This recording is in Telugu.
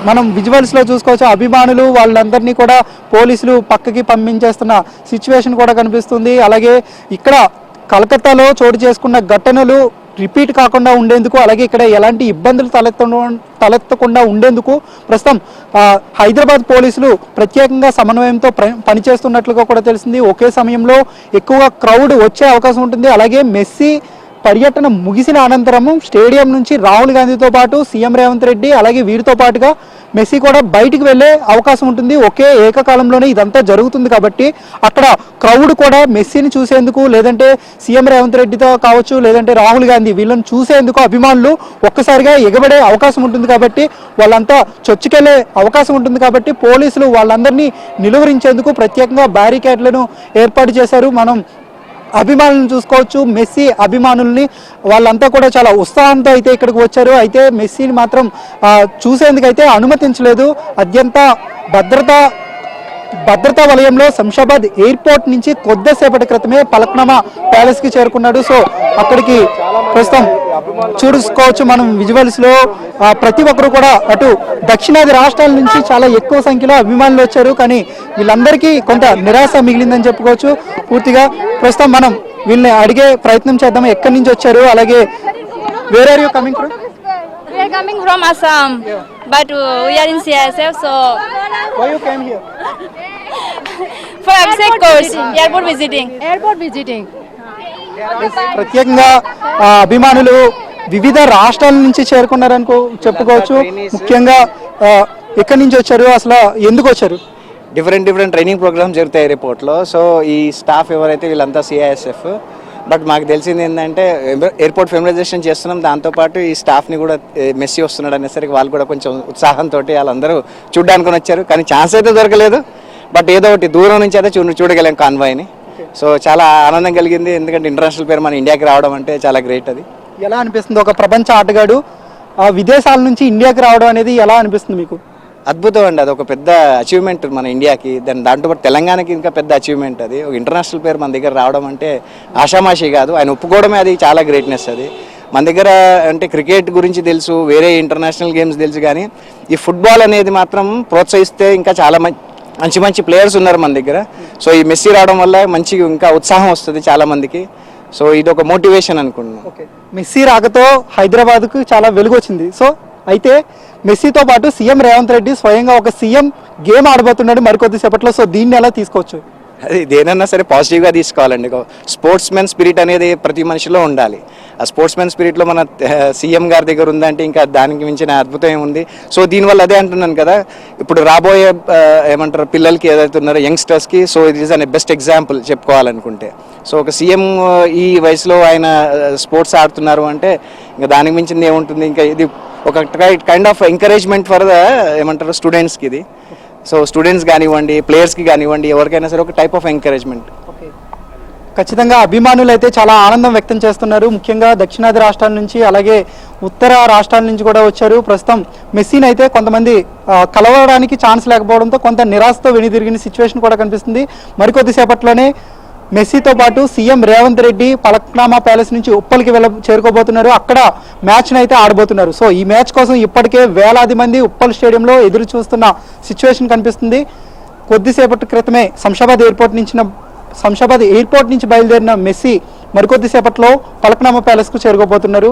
మనం విజువల్స్లో చూసుకోవచ్చు. అభిమానులు వాళ్ళందరినీ కూడా పోలీసులు పక్కకి పంపించేస్తున్న సిచ్యువేషన్ కూడా కనిపిస్తుంది. అలాగే ఇక్కడ కలకత్తాలో చోటు చేసుకున్న ఘటనలు రిపీట్ కాకుండా ఉండేందుకు, అలాగే ఇక్కడ ఎలాంటి ఇబ్బందులు తలెత్తకుండా ఉండేందుకు ప్రస్తుతం హైదరాబాద్ పోలీసులు ప్రత్యేకంగా సమన్వయంతో పనిచేస్తున్నట్లుగా కూడా తెలిసింది. ఒకే సమయంలో ఎక్కువగా క్రౌడ్ వచ్చే అవకాశం ఉంటుంది. అలాగే మెస్సీ పర్యటన ముగిసిన అనంతరము స్టేడియం నుంచి రాహుల్ గాంధీతో పాటు సీఎం రేవంత్ రెడ్డి అలాగే వీరితో పాటుగా మెస్సీ కూడా బయటికి వెళ్ళే అవకాశం ఉంటుంది. ఒకే ఏకకాలంలోనే ఇదంతా జరుగుతుంది కాబట్టి అక్కడ క్రౌడ్ కూడా మెస్సీని చూసేందుకు, లేదంటే సీఎం రేవంత్ రెడ్డితో కావచ్చు, లేదంటే రాహుల్ గాంధీ వీళ్ళని చూసేందుకు అభిమానులు ఒక్కసారిగా ఎగబడే అవకాశం ఉంటుంది. కాబట్టి వాళ్ళంతా చొచ్చుకెళ్లే అవకాశం ఉంటుంది. కాబట్టి పోలీసులు వాళ్ళందరినీ నిలువరించేందుకు ప్రత్యేకంగా బ్యారికేడ్లను ఏర్పాటు చేశారు. మనం అభిమానులను చూసుకోవచ్చు. మెస్సీ అభిమానుల్ని వాళ్ళంతా కూడా చాలా ఉత్సాహంతో అయితే ఇక్కడికి వచ్చారు. అయితే మెస్సీని మాత్రం చూసేందుకైతే అనుమతించలేదు. అత్యంత భద్రతా వలయంలో శంషాబాద్ ఎయిర్పోర్ట్ నుంచి కొద్దిసేపటి క్రితమే పలక్నామా ప్యాలెస్కి చేరుకున్నాడు. సో అక్కడికి ప్రస్తుతం చూసుకోవచ్చు మనం విజువల్స్లో. ప్రతి ఒక్కరు కూడా అటు దక్షిణాది రాష్ట్రాల నుంచి చాలా ఎక్కువ సంఖ్యలో అభిమానులు వచ్చారు. కానీ వీళ్ళందరికీ కొంత నిరాశ మిగిలిందని చెప్పుకోవచ్చు. పూర్తిగా ప్రస్తుతం మనం వీళ్ళని అడిగే ప్రయత్నం చేద్దాం. ఎక్కడి నుంచి వచ్చారు, అలాగే where are you coming from? We are coming from Assam, but we are in CISF, so Why you came here? for exec course, airport visiting. ప్రత్యేకంగా అభిమానులు వివిధ రాష్ట్రాల నుంచి చేరుకున్నారనుకో చెప్పుకోవచ్చు. ముఖ్యంగా ఎక్కడి నుంచి వచ్చారు, అసలు ఎందుకు వచ్చారు? డిఫరెంట్ ట్రైనింగ్ ప్రోగ్రామ్స్ జరుగుతాయి ఎయిర్పోర్ట్లో. సో ఈ స్టాఫ్ ఎవరైతే వీళ్ళంతా సిఐఎస్ఎఫ్. బట్ మాకు తెలిసింది ఏంటంటే ఎయిర్పోర్ట్ ఫెమిలైజేషన్ చేస్తున్నాం, దాంతోపాటు ఈ స్టాఫ్ని కూడా మెస్సీ వస్తున్నాడు అనేసరికి వాళ్ళు కూడా కొంచెం ఉత్సాహంతో వాళ్ళందరూ చూడ్డానికి వచ్చారు. కానీ ఛాన్స్ అయితే దొరకలేదు. బట్ ఏదో ఒకటి దూరం నుంచి అయితే చూడగలేం కాన్వాయ్ని. సో చాలా ఆనందం కలిగింది. ఎందుకంటే ఇంటర్నేషనల్ పేరు మన ఇండియాకి రావడం అంటే చాలా గ్రేట్. అది ఎలా అనిపిస్తుంది? ఒక ప్రపంచ ఆటగాడు విదేశాల నుంచి ఇండియాకి రావడం అనేది ఎలా అనిపిస్తుంది మీకు? అద్భుతం అండి. అది ఒక పెద్ద అచీవ్మెంట్ మన ఇండియాకి. దాంతో పాటు తెలంగాణకి ఇంకా పెద్ద అచీవ్మెంట్. అది ఒక ఇంటర్నేషనల్ పేరు మన దగ్గర రావడం అంటే ఆషామాషి కాదు. ఆయన ఒప్పుకోవడమే అది చాలా గ్రేట్నెస్. అది మన దగ్గర అంటే క్రికెట్ గురించి తెలుసు, వేరే ఇంటర్నేషనల్ గేమ్స్ తెలుసు, కానీ ఈ ఫుట్బాల్ అనేది మాత్రం ప్రోత్సహిస్తే ఇంకా చాలా మంచి ప్లేయర్స్ ఉన్నారు మన దగ్గర. సో ఈ మెస్సీ రావడం వల్ల మంచి ఇంకా ఉత్సాహం వస్తుంది చాలా మందికి. సో ఇది ఒక మోటివేషన్ అనుకుంటున్నాను. మెస్సీ రాకతో హైదరాబాద్కు చాలా వెలుగు వచ్చింది. సో అయితే మెస్సీతో పాటు సీఎం రేవంత్ రెడ్డి స్వయంగా ఒక సీఎం గేమ్ ఆడబోతున్నాడు మరికొద్దిసేపట్లో. సో దీన్ని ఎలా తీసుకోవచ్చు? అది దేనన్నా సరే పాజిటివ్గా తీసుకోవాలండి. స్పోర్ట్స్ మెన్ స్పిరిట్ అనేది ప్రతి మనిషిలో ఉండాలి. ఆ స్పోర్ట్స్ మెన్ స్పిరిట్లో మన సీఎం గారి దగ్గర ఉందంటే ఇంకా దానికి మించిన అద్భుతం ఏముంది. సో దీనివల్ల అదే అంటున్నాను కదా, ఇప్పుడు రాబోయే ఏమంటారు పిల్లలకి ఏదైతే ఉన్నారో యంగ్స్టర్స్కి, so it is an best example చెప్పుకోవాలనుకుంటే. సో ఒక సీఎం ఈ వయసులో ఆయన స్పోర్ట్స్ ఆడుతున్నారు అంటే ఇంకా దానికి మించింది ఏముంటుంది. ఇంకా ఇది ఒక kind of encouragement for the ఏమంటారు స్టూడెంట్స్కి ఇది. సో స్టూడెంట్స్ కానివ్వండి, ప్లేయర్స్కి కానివ్వండి, ఎవరికైనా సరే ఒక టైప్ ఆఫ్ ఎంకరేజ్మెంట్. ఖచ్చితంగా అభిమానులు అయితే చాలా ఆనందం వ్యక్తం చేస్తున్నారు. ముఖ్యంగా దక్షిణాది రాష్ట్రాల నుంచి అలాగే ఉత్తర రాష్ట్రాల నుంచి కూడా వచ్చారు. ప్రస్తుతం మెస్సీని అయితే కొంతమంది కలవడానికి ఛాన్స్ లేకపోవడంతో కొంత నిరాశతో వెనుదిరిగిన సిచ్యువేషన్ కూడా కనిపిస్తుంది. మరికొద్దిసేపట్లోనే మెస్సీతో పాటు సీఎం రేవంత్ రెడ్డి పలక్నామా ప్యాలెస్ నుంచి ఉప్పల్కి చేరుకోబోతున్నారు. అక్కడ మ్యాచ్ని అయితే ఆడబోతున్నారు. సో ఈ మ్యాచ్ కోసం ఇప్పటికే వేలాది మంది ఉప్పల్ స్టేడియంలో ఎదురు చూస్తున్న సిచ్యువేషన్ కనిపిస్తుంది. కొద్దిసేపటి క్రితమే శంషాబాద్ ఎయిర్పోర్ట్ నుంచి బయలుదేరిన మెస్సీ మరికొద్దిసేపట్లో పలక్నామా ప్యాలెస్కు చేరుకోబోతున్నారు.